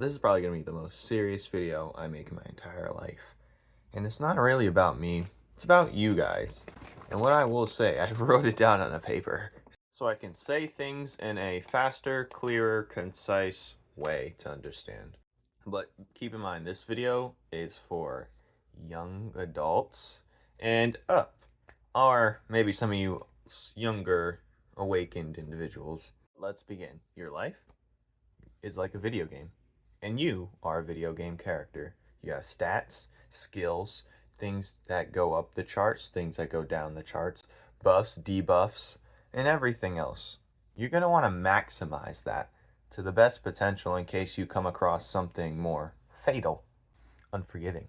This is probably going to be the most serious video I make in my entire life. And it's not really about me, it's about you guys. And what I will say, I wrote it down on a paper so I can say things in a faster, clearer, concise way to understand. But keep in mind, this video is for young adults and up, or maybe some of you younger, awakened individuals. Let's begin. Your life is like a video game, and you are a video game character. You have stats, skills, things that go up the charts, things that go down the charts, buffs, debuffs, and everything else. You're going to want to maximize that to the best potential in case you come across something more fatal, unforgiving.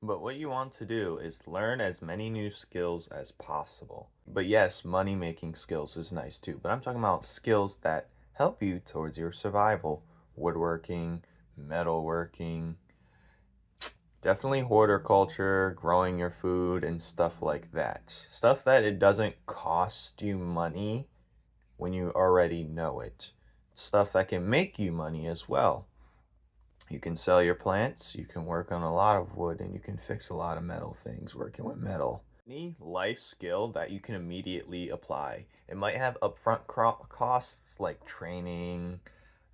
But what you want to do is learn as many new skills as possible. But yes, money making skills is nice too. But I'm talking about skills that help you towards your survival. Woodworking, metalworking, definitely horticulture, growing your food, and stuff like that. Stuff that it doesn't cost you money when you already know it. Stuff that can make you money as well. You can sell your plants, you can work on a lot of wood, and you can fix a lot of metal things working with metal. Any life skill that you can immediately apply. It might have upfront costs like training,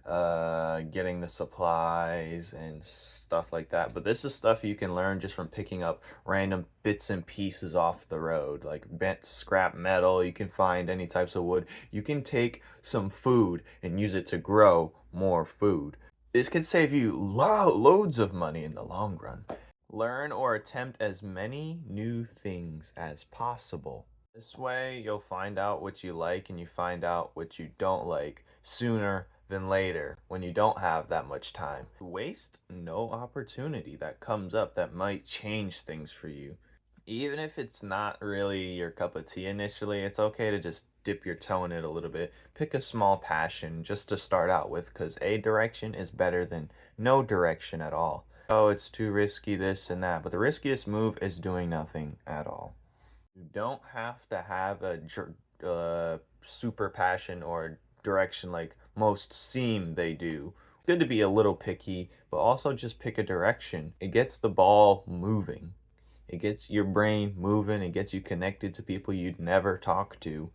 getting the supplies, and stuff like that. But this is stuff you can learn just from picking up random bits and pieces off the road, like bent scrap metal. You can find any types of wood. You can take some food and use it to grow more food. This could save you loads of money in the long run. Learn or attempt as many new things as possible. This way, you'll find out what you like and you find out what you don't like sooner than later when you don't have that much time. Waste no opportunity that comes up that might change things for you. Even if it's not really your cup of tea initially, it's okay to just dip your toe in it a little bit. Pick a small passion just to start out with, because a direction is better than no direction at all. Oh, it's too risky, this and that, but the riskiest move is doing nothing at all. You don't have to have a super passion or direction like most seem they do. It's good to be a little picky, but also just pick a direction. It gets the ball moving. It gets your brain moving. It gets you connected to people you'd never talk to.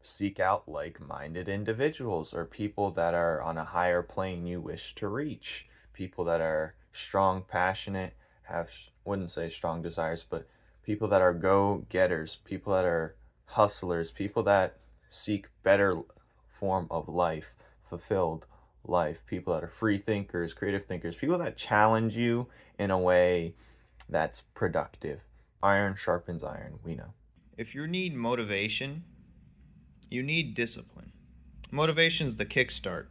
Seek out like-minded individuals or people that are on a higher plane you wish to reach. People that are strong, passionate, wouldn't say strong desires, but people that are go-getters, people that are hustlers, people that seek better form of life, fulfilled life, people that are free thinkers, creative thinkers, people that challenge you in a way that's productive. Iron sharpens iron, we know. If you need motivation, you need discipline. Motivation is the kickstart.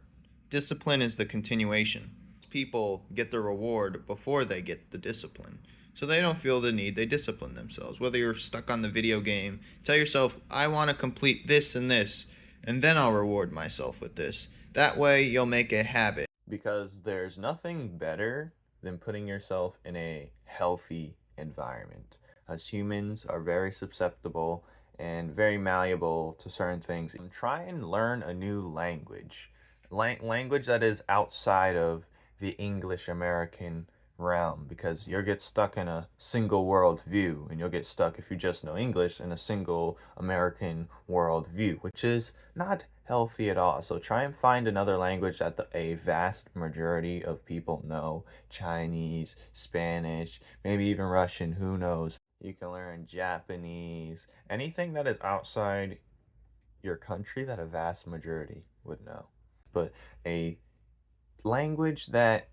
Discipline is the continuation. People get the reward before they get the discipline. So they don't feel the need, they discipline themselves. Whether you're stuck on the video game, tell yourself, I want to complete this, and then I'll reward myself with this. That way you'll make a habit. Because there's nothing better than putting yourself in a healthy environment. Us humans are very susceptible and very malleable to certain things. And try and learn a new language. Language that is outside of the English American realm, because you'll get stuck in a single world view, and you'll get stuck if you just know English in a single American world view, which is not healthy at all. So try and find another language that a vast majority of people know. Chinese, Spanish, maybe even Russian, who knows. You can learn Japanese, anything that is outside your country that a vast majority would know. But a language that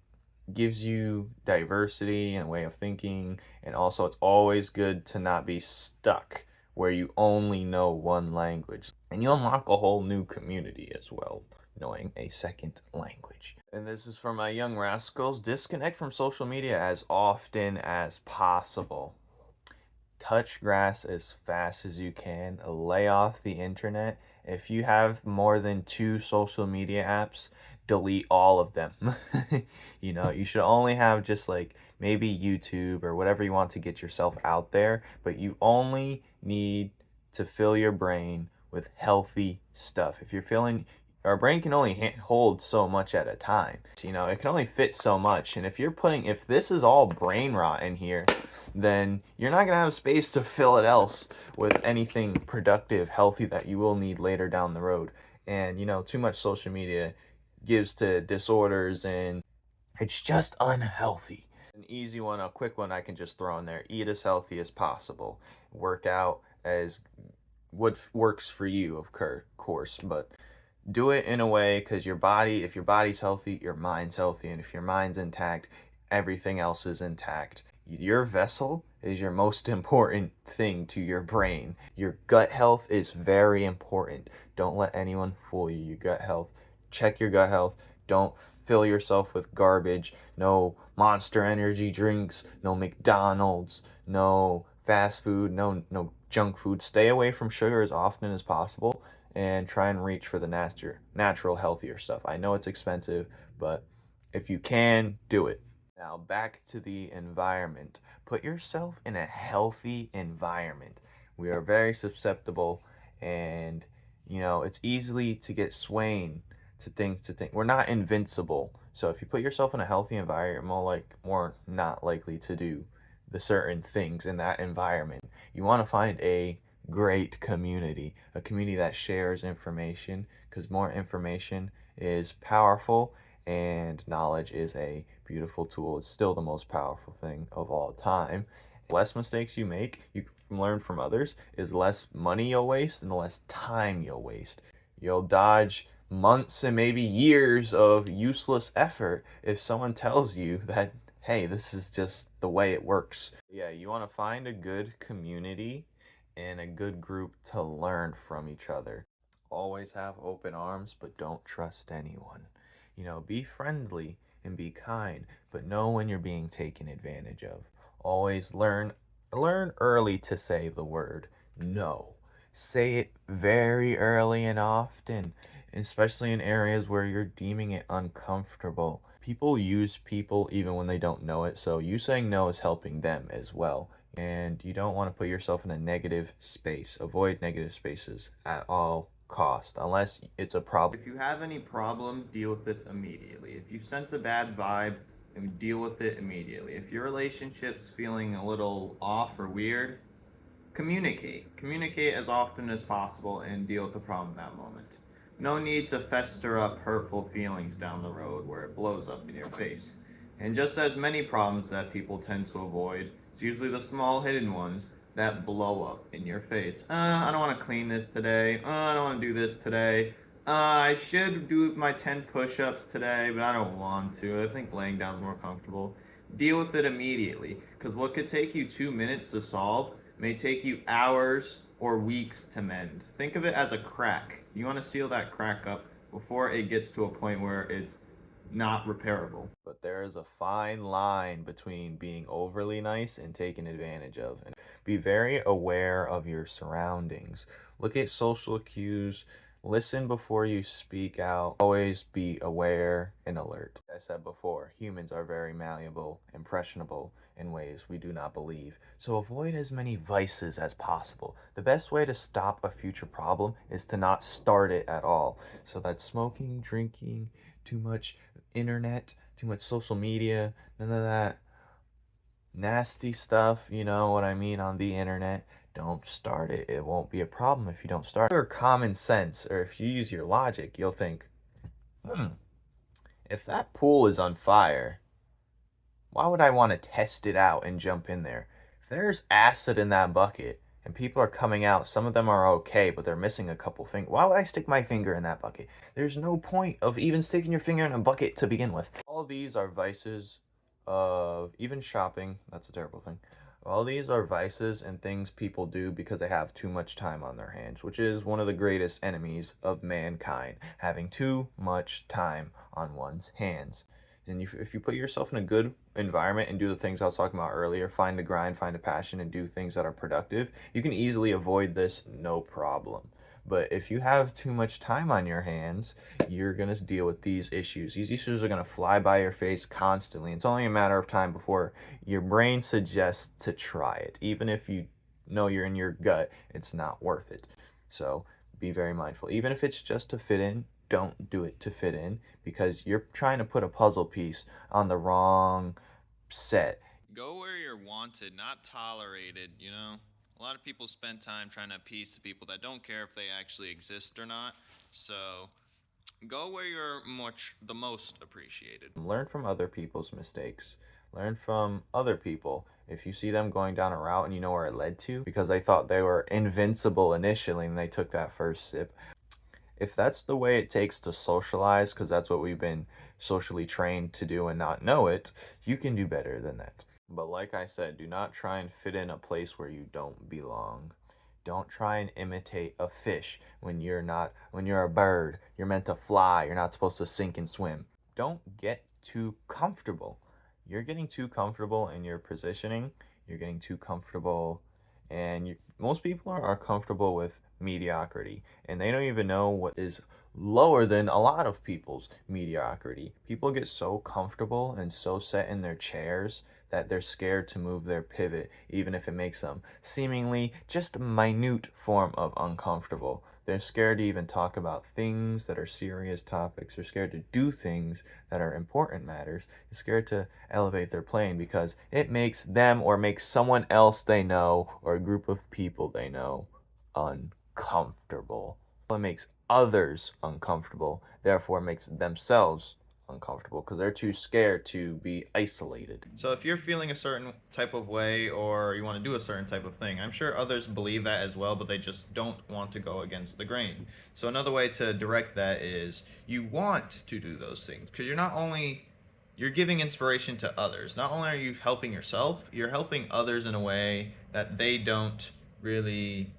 gives you diversity and way of thinking, and also it's always good to not be stuck where you only know one language, and you unlock a whole new community as well, knowing a second language. And this is for my young rascals: disconnect from social media as often as possible. Touch grass as fast as you can. Lay off the internet. If you have more than 2 social media apps, delete all of them. You should only have just like maybe YouTube or whatever you want to get yourself out there, but you only need to fill your brain with healthy stuff. If you're feeling Our brain can only hold so much at a time. It can only fit so much. And if this is all brain rot in here, then you're not going to have space to fill it else with anything productive, healthy that you will need later down the road. And, too much social media gives to disorders, and it's just unhealthy. An easy one, a quick one I can just throw in there: eat as healthy as possible. Work out as what works for you, of course, but do it in a way, because if your body's healthy, your mind's healthy, and if your mind's intact, everything else is intact. Your vessel is your most important thing to your brain. Your gut health is very important. Don't let anyone fool you. Your gut health, check your gut health. Don't fill yourself with garbage. No Monster Energy drinks, no McDonald's, no fast food, no junk food. Stay away from sugar as often as possible, and try and reach for the natural, healthier stuff. I know it's expensive, but if you can, do it. Now, back to the environment. Put yourself in a healthy environment. We are very susceptible, and it's easily to get swayed to things to think. We're not invincible. So if you put yourself in a healthy environment, more not likely to do the certain things in that environment. You want to find a great community, a community that shares information, because more information is powerful, and knowledge is a beautiful tool. It's still the most powerful thing of all time. Less mistakes you make, you can learn from others, is less money you'll waste and the less time you'll waste. You'll dodge months and maybe years of useless effort if someone tells you that, hey, this is just the way it works. Yeah, you want to find a good community and a good group to learn from each other. Always have open arms, but don't trust anyone. Be friendly and be kind, but know when you're being taken advantage of. Always learn early to say the word no. Say it very early and often, especially in areas where you're deeming it uncomfortable. People use people even when they don't know it, so you saying no is helping them as well. And you don't want to put yourself in a negative space. Avoid negative spaces at all cost, unless it's a problem. If you have any problem, deal with it immediately. If you sense a bad vibe, deal with it immediately. If your relationship's feeling a little off or weird, communicate as often as possible and deal with the problem in that moment. No need to fester up hurtful feelings down the road where it blows up in your face. And just as many problems that people tend to avoid, it's usually the small hidden ones that blow up in your face. I don't want to clean this today. I don't want to do this today. I should do my 10 push-ups today, but I don't want to. I think laying down is more comfortable. Deal with it immediately, because what could take you 2 minutes to solve may take you hours or weeks to mend. Think of it as a crack. You want to seal that crack up before it gets to a point where it's not repairable. But there is a fine line between being overly nice and taken advantage of. And be very aware of your surroundings. Look at social cues. Listen before you speak out. Always be aware and alert. As I said before, humans are very malleable, impressionable in ways we do not believe. So avoid as many vices as possible. The best way to stop a future problem is to not start it at all. So that's smoking, drinking, too much internet, too much social media, none of that nasty stuff, you know what I mean, on the internet. Don't start it. It won't be a problem if you don't start. Or common sense, or if you use your logic, you'll think, if that pool is on fire, why would I want to test it out and jump in there? If there's acid in that bucket and people are coming out, some of them are okay, but they're missing a couple things. Why would I stick my finger in that bucket? There's no point of even sticking your finger in a bucket to begin with. All these are vices of even shopping. That's a terrible thing. All these are vices and things people do because they have too much time on their hands, which is one of the greatest enemies of mankind, having too much time on one's hands. And if you put yourself in a good environment and do the things I was talking about earlier, find a grind, find a passion, and do things that are productive, you can easily avoid this no problem. But if you have too much time on your hands, you're going to deal with these issues. These issues are going to fly by your face constantly. It's only a matter of time before your brain suggests to try it. Even if you know you're in your gut, it's not worth it. So be very mindful. Even if it's just to fit in, don't do it to fit in because you're trying to put a puzzle piece on the wrong set. Go where you're wanted, not tolerated, you know? A lot of people spend time trying to appease the people that don't care if they actually exist or not. So go where you're much the most appreciated. Learn from other people's mistakes. Learn from other people. If you see them going down a route and you know where it led to, because they thought they were invincible initially and they took that first sip, if that's the way it takes to socialize, because that's what we've been socially trained to do and not know it, you can do better than that. But like I said, do not try and fit in a place where you don't belong. Don't try and imitate a fish when you're not, when you're a bird. You're meant to fly. You're not supposed to sink and swim. Don't get too comfortable. You're getting too comfortable in your positioning. You're getting too comfortable, and most people are comfortable with mediocrity, and they don't even know what is lower than a lot of people's mediocrity. People get so comfortable and so set in their chairs that they're scared to move their pivot, even if it makes them seemingly just a minute form of uncomfortable. They're scared to even talk about things that are serious topics. They're scared to do things that are important matters. They're scared to elevate their plane because it makes them or makes someone else they know or a group of people they know uncomfortable. It makes others uncomfortable, therefore makes themselves uncomfortable because they're too scared to be isolated. So if you're feeling a certain type of way or you want to do a certain type of thing, I'm sure others believe that as well, but they just don't want to go against the grain. So another way to direct that is you want to do those things because you're giving inspiration to others. Not only are you helping yourself, you're helping others in a way that they don't really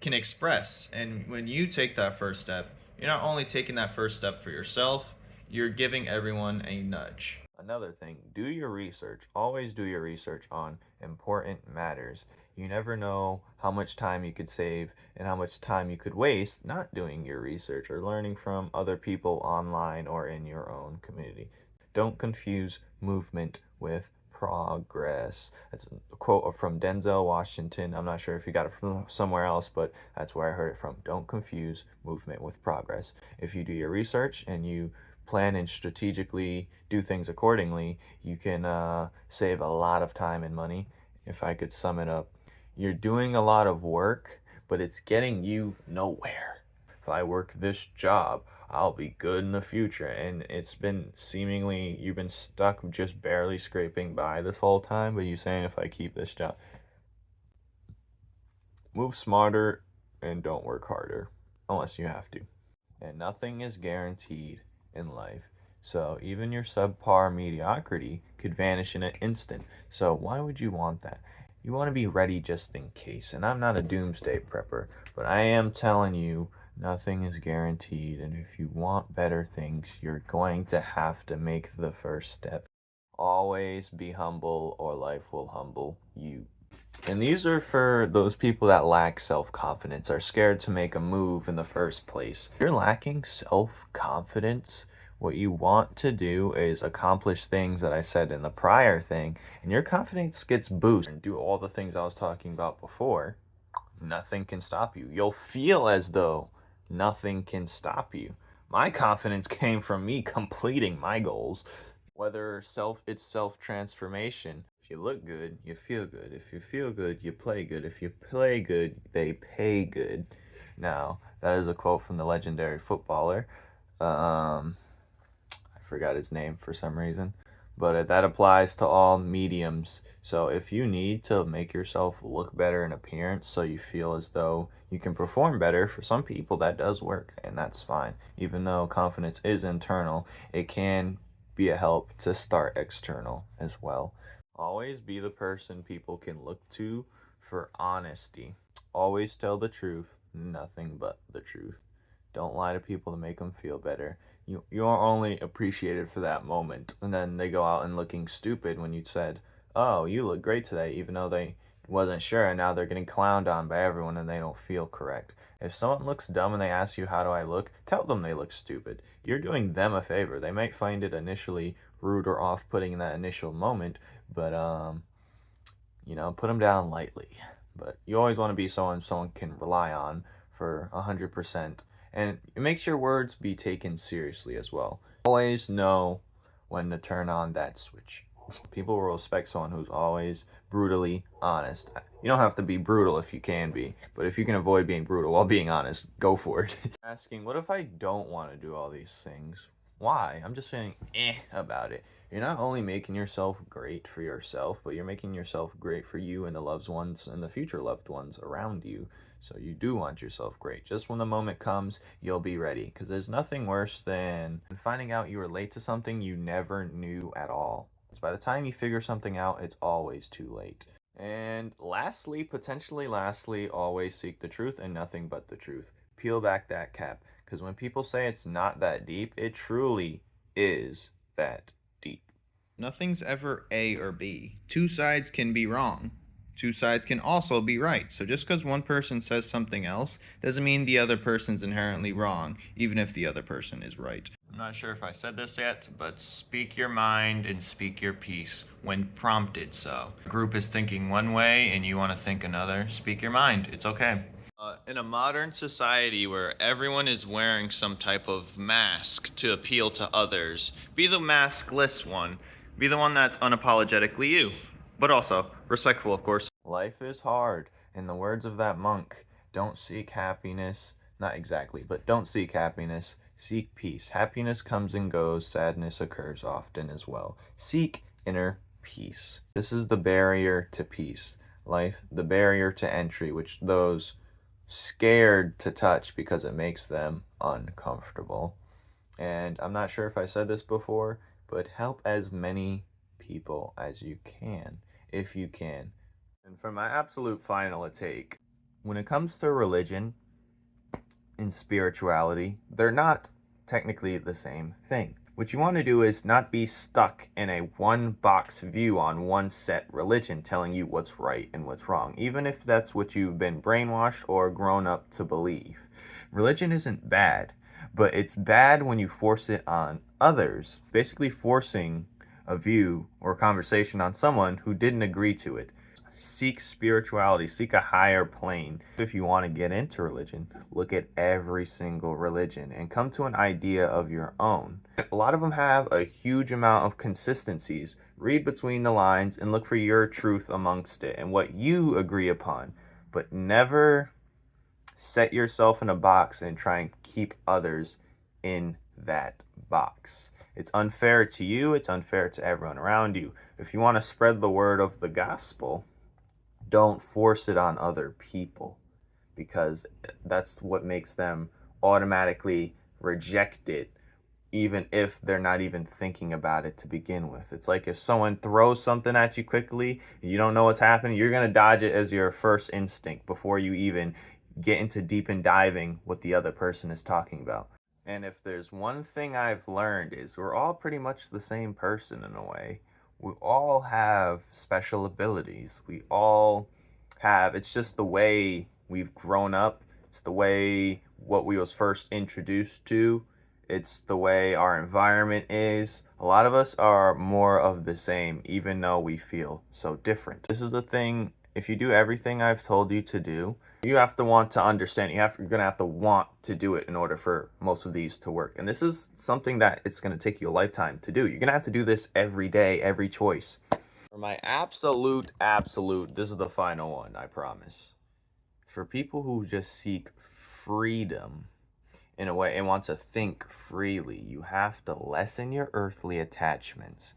can express. And when you take that first step, you're not only taking that first step for yourself, you're giving everyone a nudge. Another thing, do your research. Always do your research on important matters. You never know how much time you could save and how much time you could waste not doing your research or learning from other people online or in your own community. Don't confuse movement with progress. That's a quote from Denzel Washington. I'm not sure if you got it from somewhere else, but that's where I heard it from. Don't confuse movement with progress. If you do your research and you plan and strategically do things accordingly, you can save a lot of time and money. If I could sum it up, you're doing a lot of work, but it's getting you nowhere. If I work this job, I'll be good in the future. And it's been seemingly, you've been stuck just barely scraping by this whole time, but you're saying if I keep this job, move smarter and don't work harder unless you have to. And nothing is guaranteed in life. So even your subpar mediocrity could vanish in an instant. So why would you want that? You want to be ready just in case. And I'm not a doomsday prepper, but I am telling you nothing is guaranteed. And if you want better things, you're going to have to make the first step. Always be humble or life will humble you. And these are for those people that lack self-confidence, are scared to make a move in the first place. If you're lacking self-confidence, what you want to do is accomplish things that I said in the prior thing, and your confidence gets boosted and do all the things I was talking about before. Nothing can stop you. You'll feel as though nothing can stop you. My confidence came from me completing my goals. Whether it's self transformation. If you look good, you feel good. If you feel good, you play good. If you play good, they pay good. Now, that is a quote from the legendary footballer. I forgot his name for some reason, but that applies to all mediums. So if you need to make yourself look better in appearance so you feel as though you can perform better, for some people that does work, and that's fine. Even though confidence is internal, it can be a help to start external as well. Always be the person people can look to for honesty. Always tell the truth, nothing but the truth. Don't lie to people to make them feel better. You are only appreciated for that moment, and then they go out and looking stupid when you said, "Oh, you look great today," even though they wasn't sure, and now they're getting clowned on by everyone and they don't feel correct. If someone looks dumb and they ask you how do I look, tell them they look stupid. You're doing them a favor. They might find it initially rude or off-putting in that initial moment, but put them down lightly. But you always want to be someone can rely on for 100%, And it makes your words be taken seriously as well. Always know when to turn on that switch. People will respect someone who's always brutally honest. You don't have to be brutal if you can be, but if you can avoid being brutal while being honest, go for it. Asking, what if I don't want to do all these things? Why? I'm just feeling about it. You're not only making yourself great for yourself, but you're making yourself great for you and the loved ones and the future loved ones around you. So you do want yourself great. Just when the moment comes, you'll be ready. Because there's nothing worse than finding out you were late to something you never knew at all. So by the time you figure something out, it's always too late. And lastly, potentially lastly, always seek the truth and nothing but the truth. Peel back that cap. Because when people say it's not that deep, it truly is that deep. Nothing's ever A or B. Two sides can be wrong. Two sides can also be right. So just because one person says something else doesn't mean the other person's inherently wrong, even if the other person is right. I'm not sure if I said this yet, but speak your mind and speak your piece when prompted so. A group is thinking one way and you want to think another, speak your mind. It's okay. In a modern society where everyone is wearing some type of mask to appeal to others, be the maskless one. Be the one that's unapologetically you, but also respectful, of course. Life is hard. In the words of that monk, don't seek happiness. Not exactly, but don't seek happiness. Seek peace. Happiness comes and goes. Sadness occurs often as well. Seek inner peace. This is the barrier to peace. Life, the barrier to entry, which those scared to touch because it makes them uncomfortable. And I'm not sure if I said this before, but help as many people as you can, if you can. And for my absolute final take, when it comes to religion and spirituality, they're not technically the same thing. What you want to do is not be stuck in a one box view on one set religion telling you what's right and what's wrong, even if that's what you've been brainwashed or grown up to believe. Religion isn't bad, but it's bad when you force it on others, basically forcing a view or conversation on someone who didn't agree to it. Seek spirituality, seek a higher plane. If you want to get into religion, look at every single religion and come to an idea of your own. A lot of them have a huge amount of consistencies. Read between the lines and look for your truth amongst it and what you agree upon, but never set yourself in a box and try and keep others in that box. It's unfair to you, it's unfair to everyone around you. If you want to spread the word of the gospel, don't force it on other people, because that's what makes them automatically reject it, even if they're not even thinking about it to begin with. It's like if someone throws something at you quickly and you don't know what's happening, you're going to dodge it as your first instinct before you even get into deep and diving what the other person is talking about. And if there's one thing I've learned is we're all pretty much the same person in a way. We all have special abilities. We all have, it's just the way we've grown up. It's the way what we was first introduced to. It's the way our environment is. A lot of us are more of the same, even though we feel so different. This is the thing, if you do everything I've told you to do, you have to want to understand. You're going to have to want to do it in order for most of these to work. And this is something that it's going to take you a lifetime to do. You're going to have to do this every day, every choice. For my absolute, this is the final one, I promise. For people who just seek freedom in a way and want to think freely, you have to lessen your earthly attachments.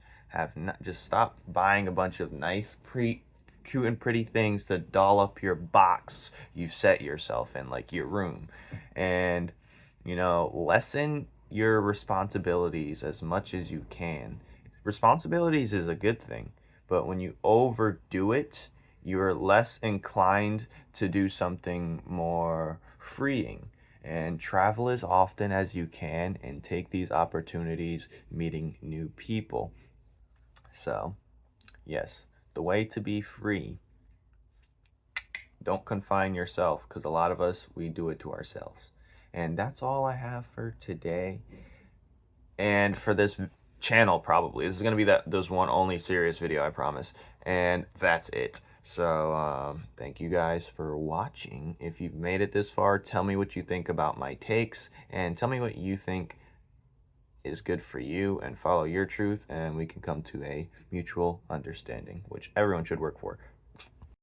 Just stop buying a bunch of nice, cute and pretty things to doll up your box you've set yourself in, like your room. And, lessen your responsibilities as much as you can. Responsibilities is a good thing, but when you overdo it, you're less inclined to do something more freeing. And travel as often as you can and take these opportunities meeting new people. So, yes, the way to be free. Don't confine yourself, because a lot of us, we do it to ourselves. And that's all I have for today. And for this channel, probably. This is going to be those one only serious video, I promise. And that's it. So, thank you guys for watching. If you've made it this far, tell me what you think about my takes and tell me what you think is good for you and follow your truth, and we can come to a mutual understanding, which everyone should work for.